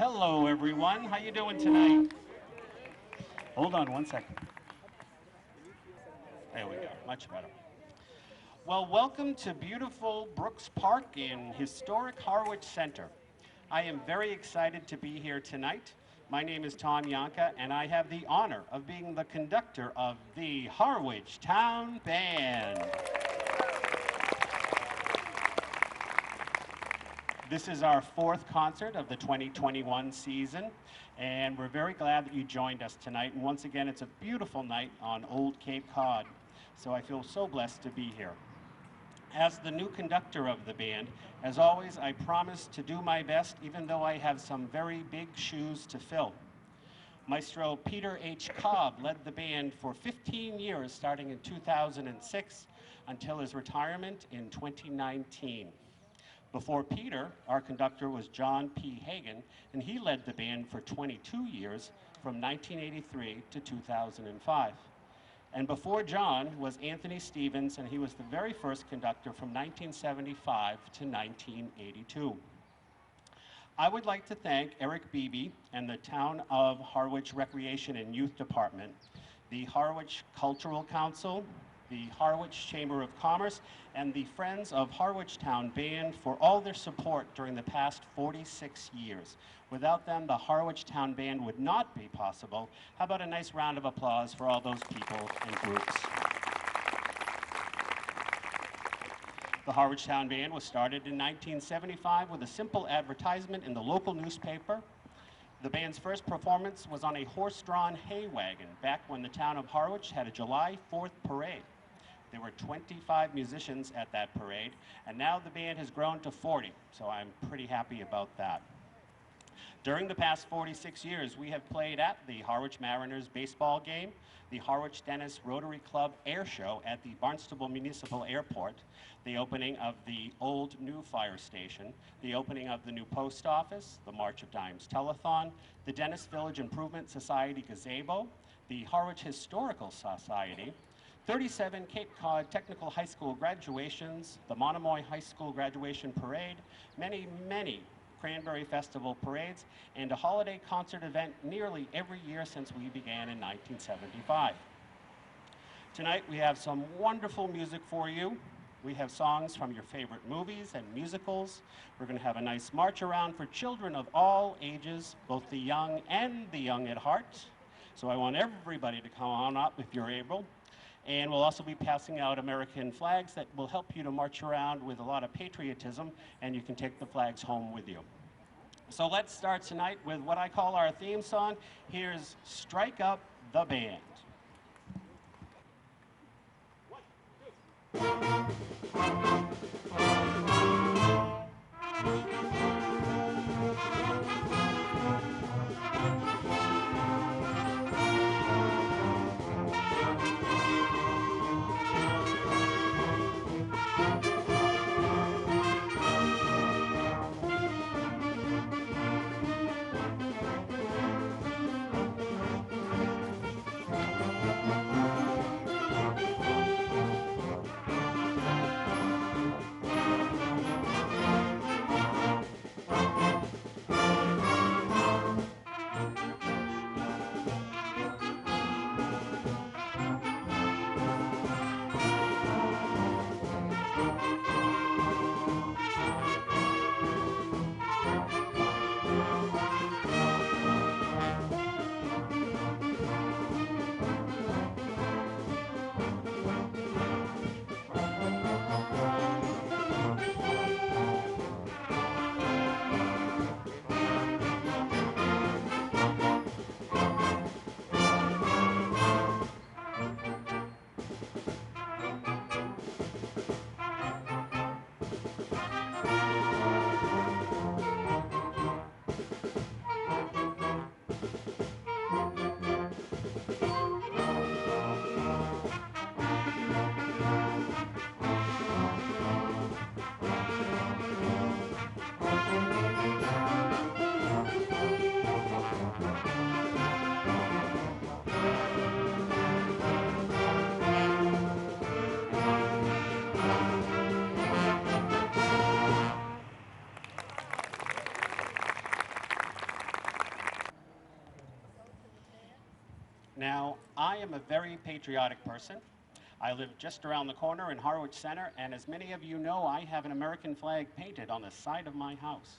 Hello, everyone. How you doing tonight? Hold on one second. There we go. Much better. Well, welcome to beautiful Brooks Park in historic Harwich Center. I am very excited to be here tonight. My name is Tom Yonka, and I have the honor of being the conductor of the Harwich Town Band. This is our fourth concert of the 2021 season, and we're very glad that you joined us tonight. And once again, it's a beautiful night on Old Cape Cod, so I feel so blessed to be here. As the new conductor of the band, as always, I promise to do my best, even though I have some very big shoes to fill. Maestro Peter H. Cobb led the band for 15 years, starting in 2006, until his retirement in 2019. Before Peter, our conductor was John P. Hagan, and he led the band for 22 years, from 1983 to 2005. And before John was Anthony Stevens, and he was the very first conductor from 1975 to 1982. I would like to thank Eric Beebe and the Town of Harwich Recreation and Youth Department, the Harwich Cultural Council, the Harwich Chamber of Commerce, and the Friends of Harwich Town Band for all their support during the past 46 years. Without them, the Harwich Town Band would not be possible. How about a nice round of applause for all those people and groups? The Harwich Town Band was started in 1975 with a simple advertisement in the local newspaper. The band's first performance was on a horse-drawn hay wagon back when the town of Harwich had a July 4th parade. There were 25 musicians at that parade, and now the band has grown to 40, so I'm pretty happy about that. During the past 46 years, we have played at the Harwich Mariners baseball game, the Harwich Dennis Rotary Club Air Show at the Barnstable Municipal Airport, the opening of the old new fire station, the opening of the new post office, the March of Dimes Telethon, the Dennis Village Improvement Society gazebo, the Harwich Historical Society, 37 Cape Cod Technical High School graduations, the Monomoy High School graduation parade, many, many Cranberry Festival parades, and a holiday concert event nearly every year since we began in 1975. Tonight we have some wonderful music for you. We have songs from your favorite movies and musicals. We're going to have a nice march around for children of all ages, both the young and the young at heart. So I want everybody to come on up if you're able. And we'll also be passing out American flags that will help you to march around with a lot of patriotism, and you can take the flags home with you. So let's start tonight with what I call our theme song. Here's Strike Up the Band. Now, I am a very patriotic person. I live just around the corner in Harwich Center, and as many of you know, I have an American flag painted on the side of my house.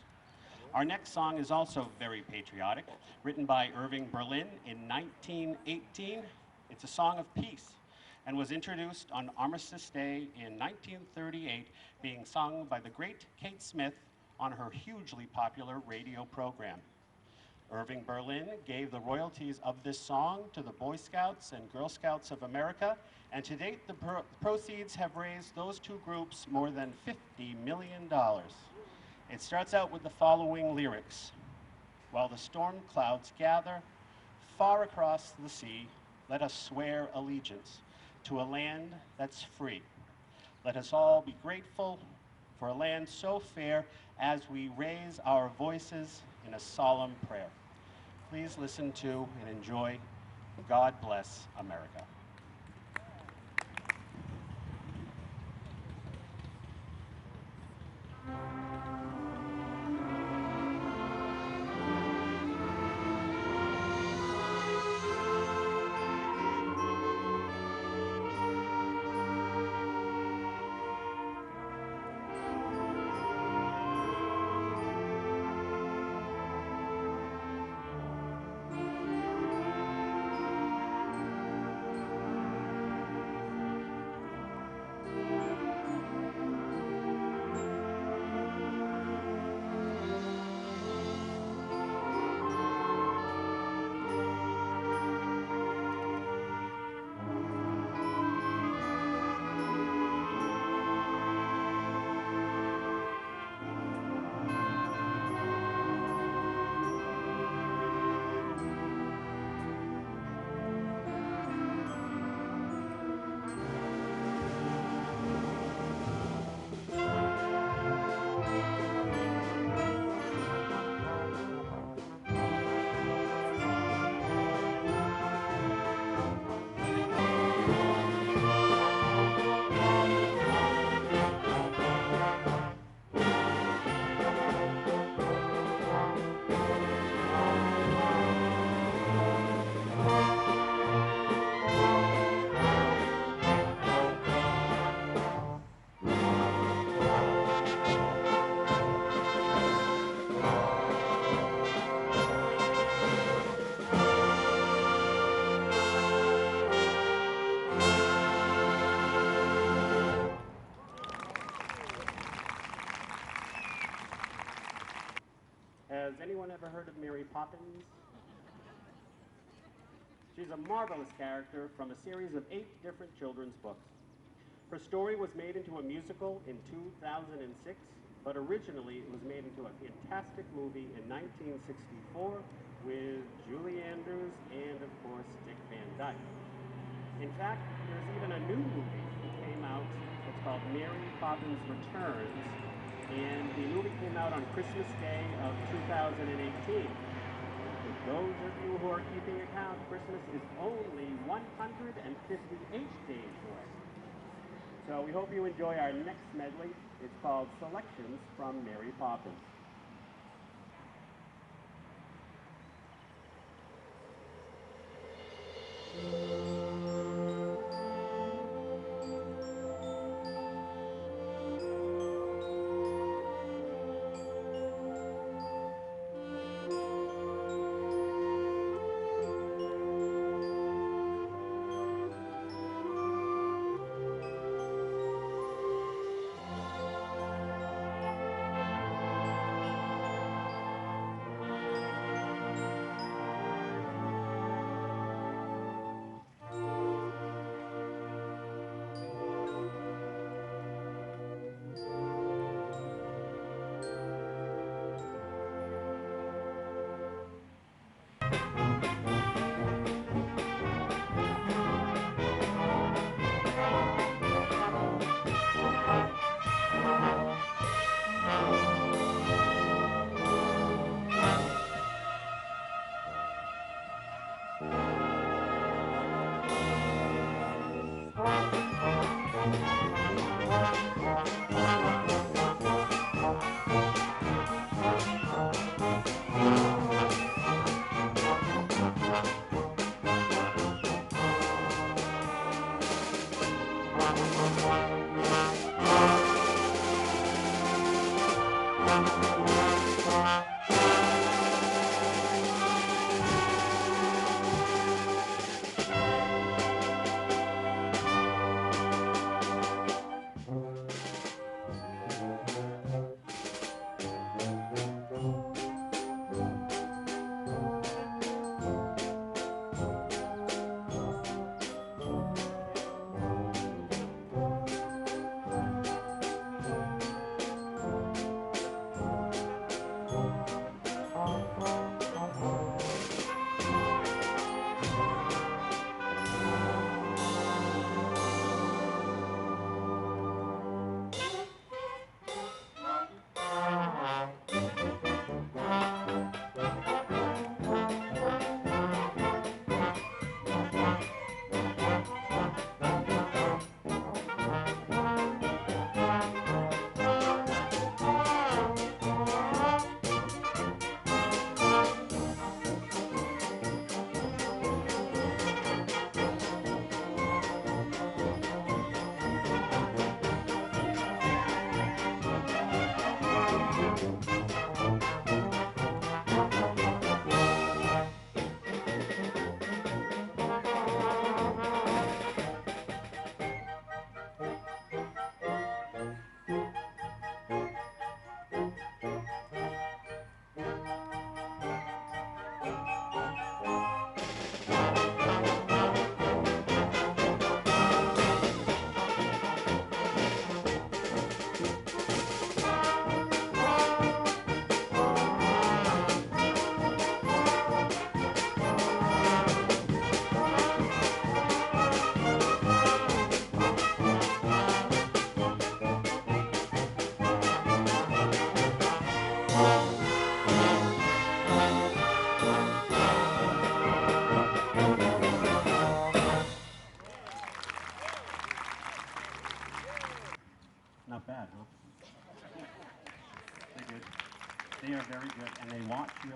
Our next song is also very patriotic, written by Irving Berlin in 1918. It's a song of peace and was introduced on Armistice Day in 1938, being sung by the great Kate Smith on her hugely popular radio program. Irving Berlin gave the royalties of this song to the Boy Scouts and Girl Scouts of America, and to date the proceeds have raised those two groups more than $50 million. It starts out with the following lyrics. While the storm clouds gather far across the sea, let us swear allegiance to a land that's free. Let us all be grateful for a land so fair as we raise our voices in a solemn prayer. Please listen to and enjoy God Bless America. Has anyone ever heard of Mary Poppins? She's a marvelous character from a series of 8 different children's books. Her story was made into a musical in 2006, but originally it was made into a fantastic movie in 1964 with Julie Andrews and, of course, Dick Van Dyke. In fact, there's even a new movie that came out. It's called Mary Poppins Returns, and the movie came out on Christmas Day of 2018. For those of you who are keeping account, Christmas is only 158 days away. So we hope you enjoy our next medley. It's called Selections from Mary Poppins.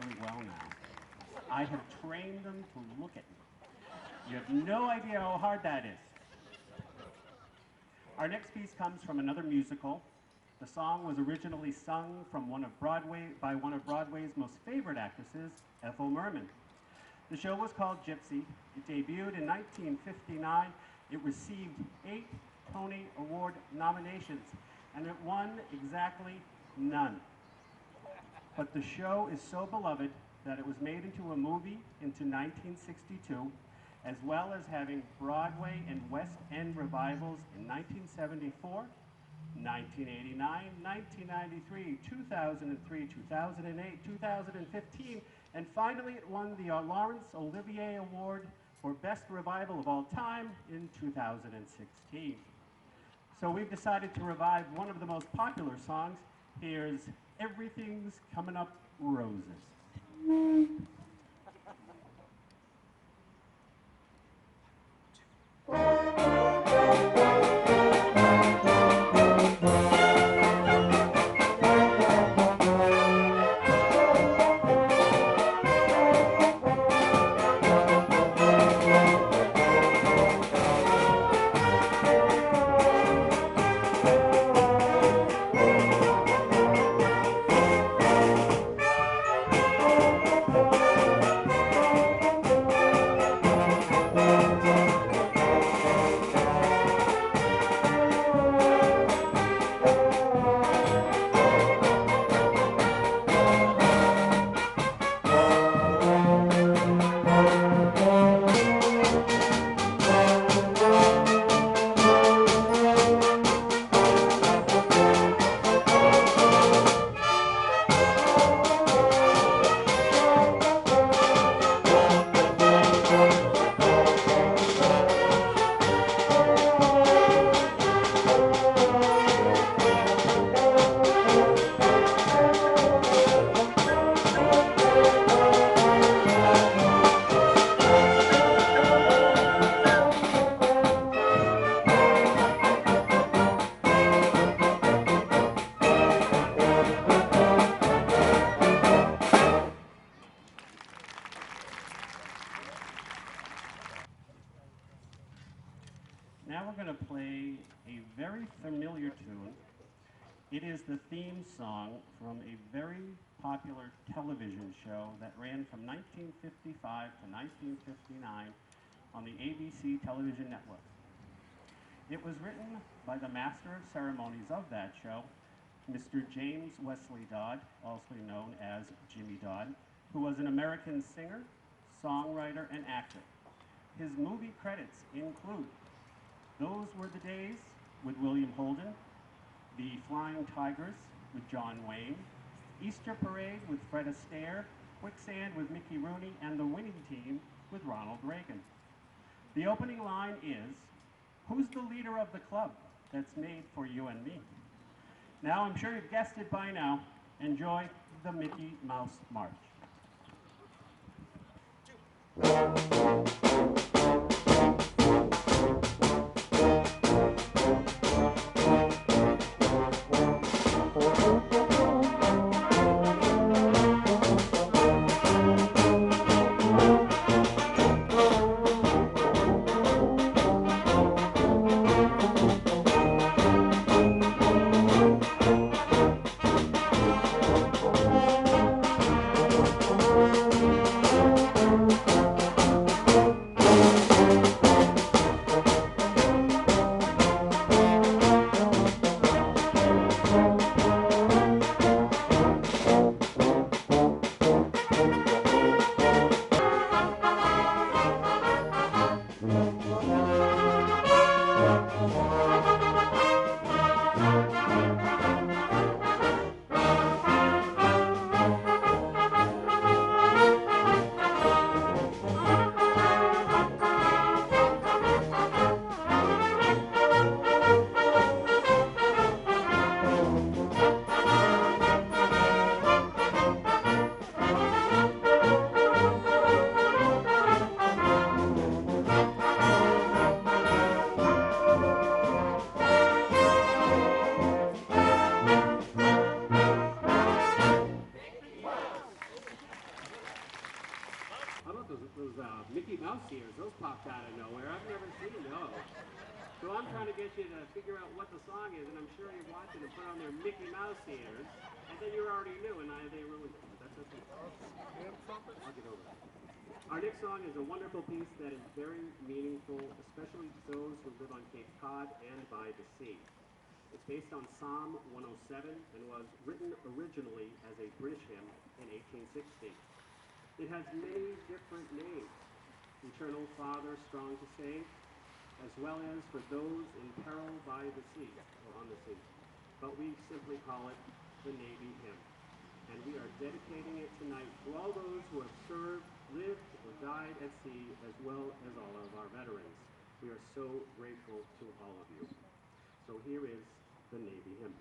very well now. I have trained them to look at me. You have no idea how hard that is. Our next piece comes from another musical. The song was originally sung by one of Broadway's most favorite actresses, Ethel Merman. The show was called Gypsy. It debuted in 1959. It received 8 Tony Award nominations, and it won exactly none. But the show is so beloved that it was made into a movie into 1962, as well as having Broadway and West End revivals in 1974, 1989, 1993, 2003, 2008, 2015, and finally it won the Laurence Olivier Award for Best Revival of All Time in 2016. So we've decided to revive one of the most popular songs. Here's Everything's Coming Up Roses. Now we're going to play a very familiar tune. It is the theme song from a very popular television show that ran from 1955 to 1959 on the ABC television network. It was written by the master of ceremonies of that show, Mr. James Wesley Dodd, also known as Jimmy Dodd, who was an American singer, songwriter, and actor. His movie credits include Those Were the Days with William Holden, The Flying Tigers with John Wayne, Easter Parade with Fred Astaire, Quicksand with Mickey Rooney, and The Winning Team with Ronald Reagan. The opening line is, "Who's the leader of the club that's made for you and me?" Now, I'm sure you've guessed it by now. Enjoy the Mickey Mouse March. those Mickey Mouse ears, those popped out of nowhere. I've never seen those. So I'm trying to get you to figure out what the song is, and I'm sure you're watching and put on their Mickey Mouse ears, and then you already knew, and they ruined it. But that's okay. I'll get over that. Our next song is a wonderful piece that is very meaningful, especially to those who live on Cape Cod and by the sea. It's based on Psalm 107 and was written originally as a British hymn in 1860. It has many different names: Eternal Father, strong to save, as well as for those in peril by the sea, or on the sea. But we simply call it the Navy Hymn. And we are dedicating it tonight to all those who have served, lived, or died at sea, as well as all of our veterans. We are so grateful to all of you. So here is the Navy Hymn.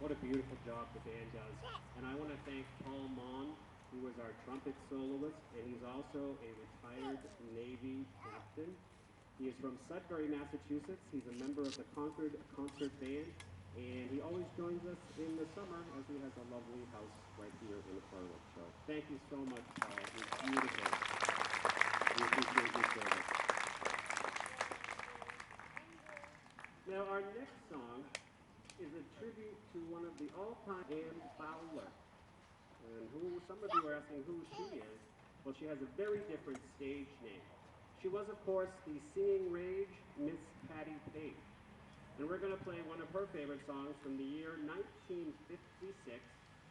What a beautiful job the band does. And I want to thank Paul Mon, who was our trumpet soloist, and he's also a retired Navy captain. He is from Sudbury, Massachusetts. He's a member of the Concord Concert Band, and he always joins us in the summer as he has a lovely house right here in Harwich. So thank you so much, Paul. It was beautiful. We appreciate your service. Now, our next song is a tribute to one of the all-time Anne Fowler. And some of you are asking who she is. Well, she has a very different stage name. She was, of course, the singing rage, Miss Patty Page. And we're going to play one of her favorite songs from the year 1956.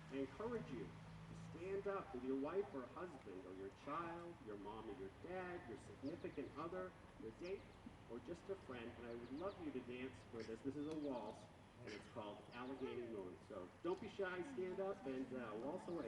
I encourage you to stand up with your wife or husband or your child, your mom or your dad, your significant other, your date, or just a friend, and I would love you to dance with us. This is a waltz, and it's called Allegheny Moon. So don't be shy, stand up and waltz away.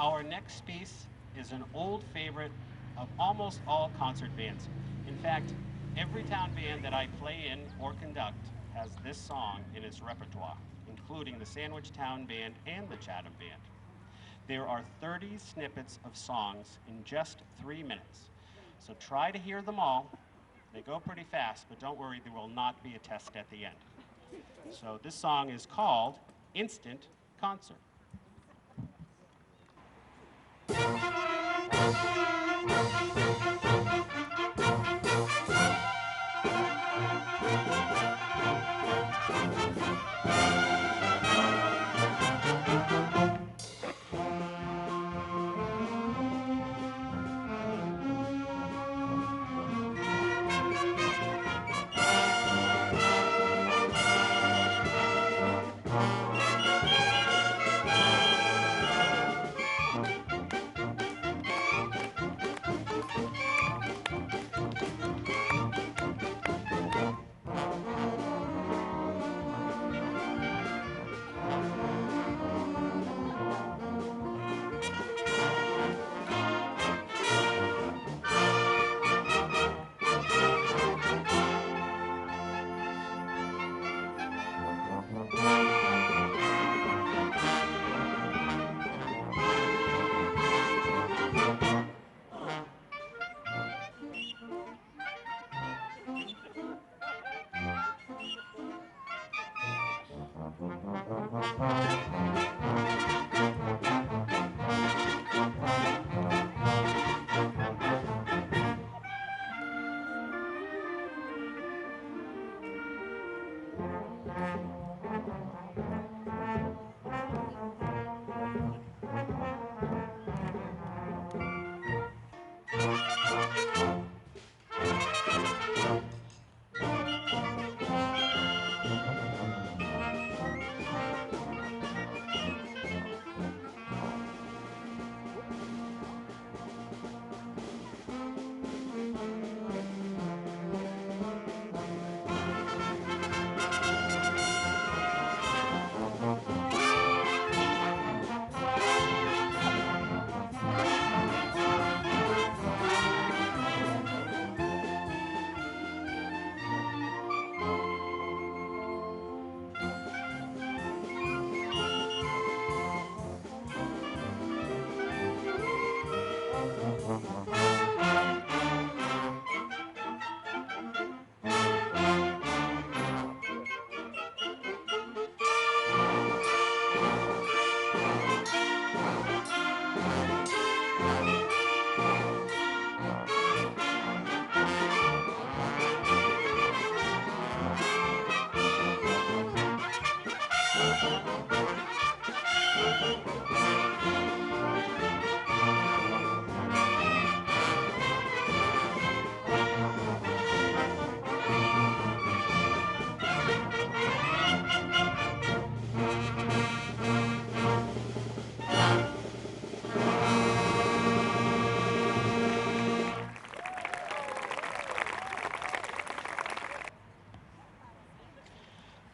Our next piece is an old favorite of almost all concert bands. In fact, every town band that I play in or conduct has this song in its repertoire, including the Sandwich Town Band and the Chatham Band. There are 30 snippets of songs in just 3 minutes. So try to hear them all. They go pretty fast, but don't worry, there will not be a test at the end. So this song is called Instant Concert.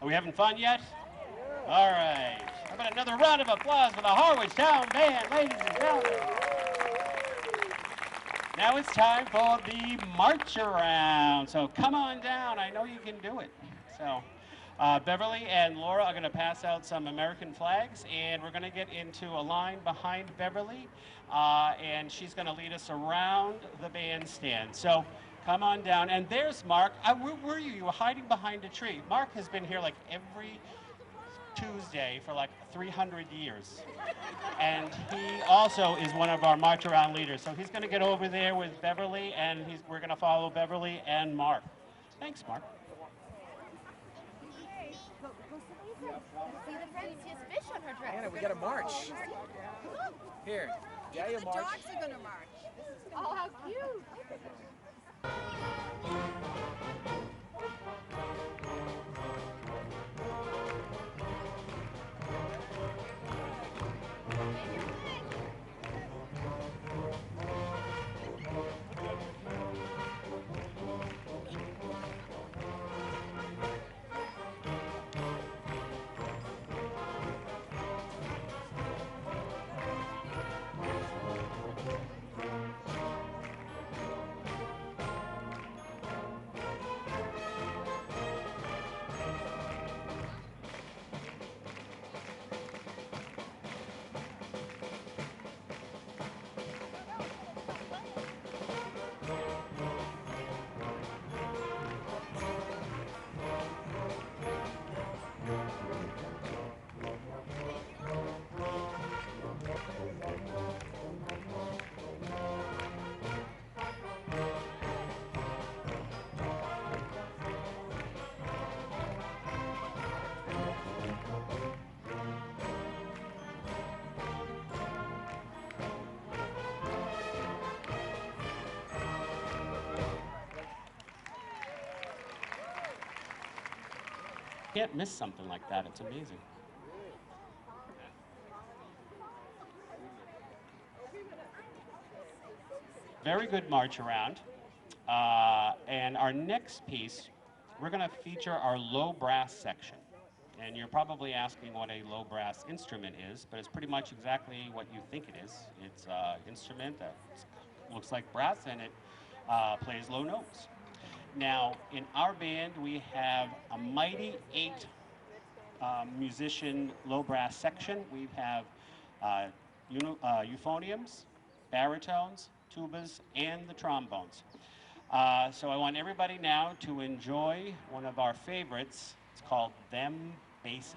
Are we having fun yet? All right. How about another round of applause for the Harwich Town Band, ladies and gentlemen? Now it's time for the march around. So come on down. I know you can do it. So Beverly and Laura are going to pass out some American flags, and we're going to get into a line behind Beverly, and she's going to lead us around the bandstand. So come on down. And there's Mark. Where were you? You were hiding behind a tree. Mark has been here like every Tuesday for like 300 years. And he also is one of our march around leaders. So he's going to get over there with Beverly, and we're going to follow Beverly and Mark. Thanks, Mark. See the fanciest fish on her dress. Anna, we got to march. Here. Yeah, you The march. dogs are gonna march. Oh, how cute. Can't miss something like that. It's amazing. Very good march around. And our next piece, we're going to feature our low brass section. And you're probably asking what a low brass instrument is, but it's pretty much exactly what you think it is. It's an instrument that looks like brass, and it plays low notes. Now, in our band, we have a mighty 8 musician low brass section. We have euphoniums, baritones, tubas, and the trombones. So I want everybody now to enjoy one of our favorites. It's called Them Basses.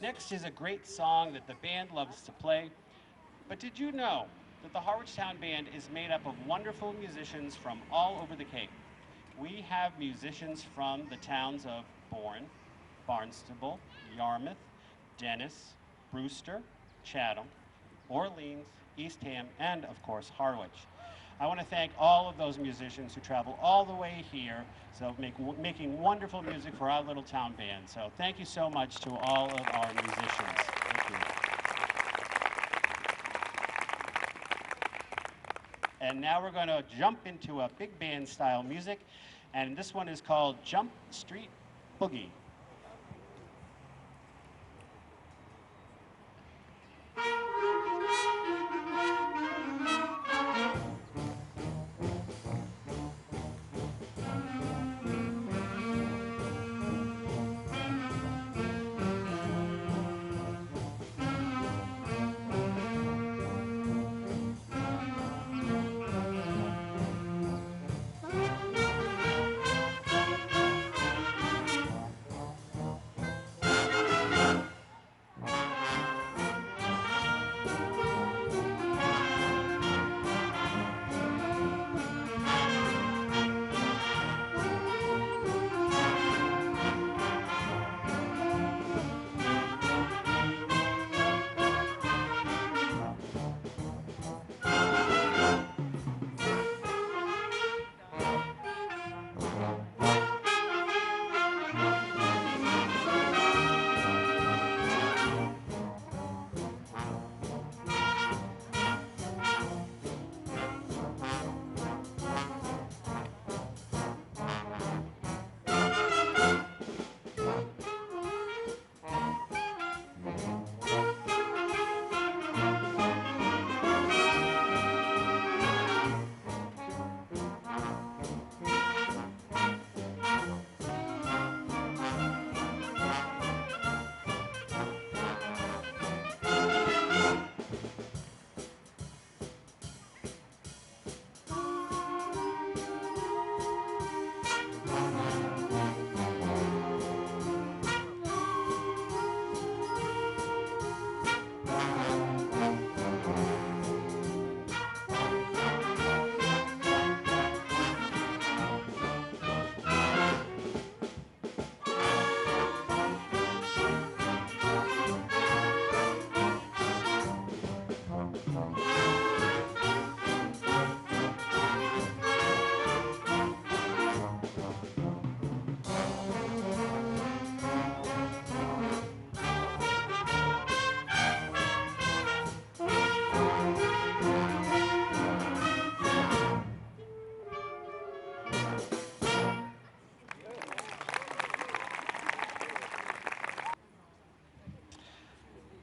Next is a great song that the band loves to play. But did you know that the Harwich Town Band is made up of wonderful musicians from all over the Cape? We have musicians from the towns of Bourne, Barnstable, Yarmouth, Dennis, Brewster, Chatham, Orleans, Eastham, and of course Harwich. I want to thank all of those musicians who travel all the way here, so making wonderful music for our little town band. So thank you so much to all of our musicians. Thank you. And now we're going to jump into a big band style music, and this one is called Jump Street Boogie.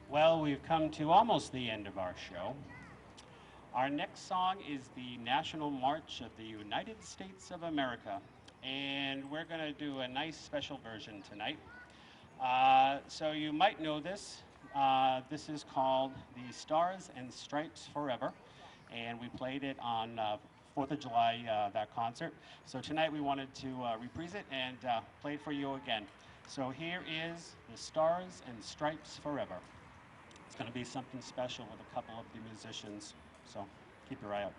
Well, we've come to almost the end of our show. Our next song is the National March of the United States of America, and we're going to do a nice special version tonight. So you might know this. This is called the Stars and Stripes Forever, and we played it on 4th of July, that concert. So tonight we wanted to reprise it and play it for you again. So here is the Stars and Stripes Forever. It's going to be something special with a couple of the musicians, so keep your eye out.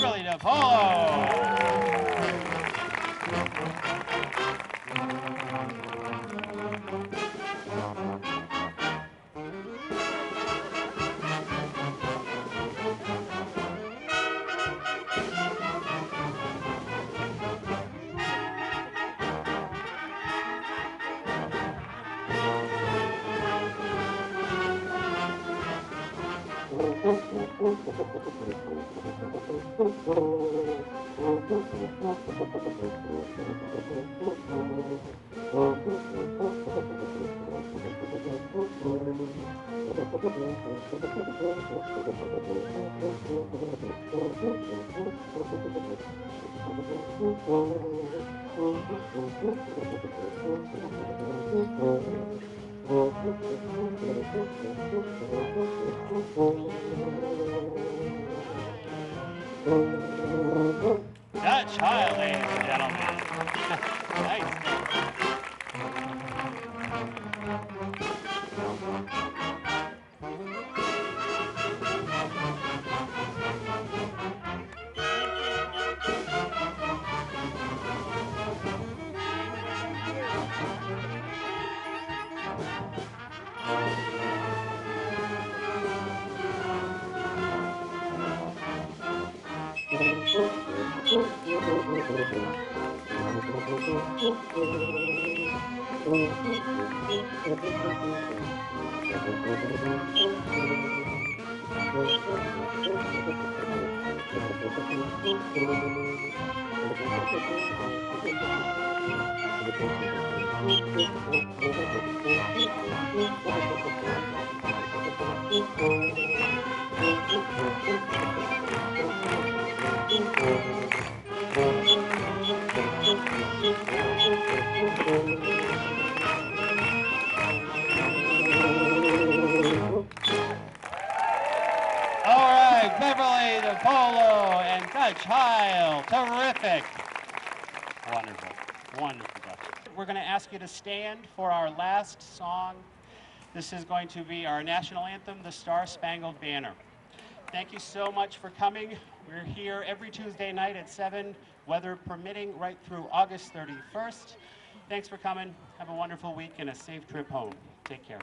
Beverly DePolo. That child, ladies and gentlemen. Nice. All right, Beverly DePolo and Dutch Heil. Terrific. Wonderful. Wonderful, Dutch. We're going to ask you to stand for our last song. This is going to be our national anthem, The Star-Spangled Banner. Thank you so much for coming. We're here every Tuesday night at 7, weather permitting, right through August 31st. Thanks for coming. Have a wonderful week and a safe trip home. Take care.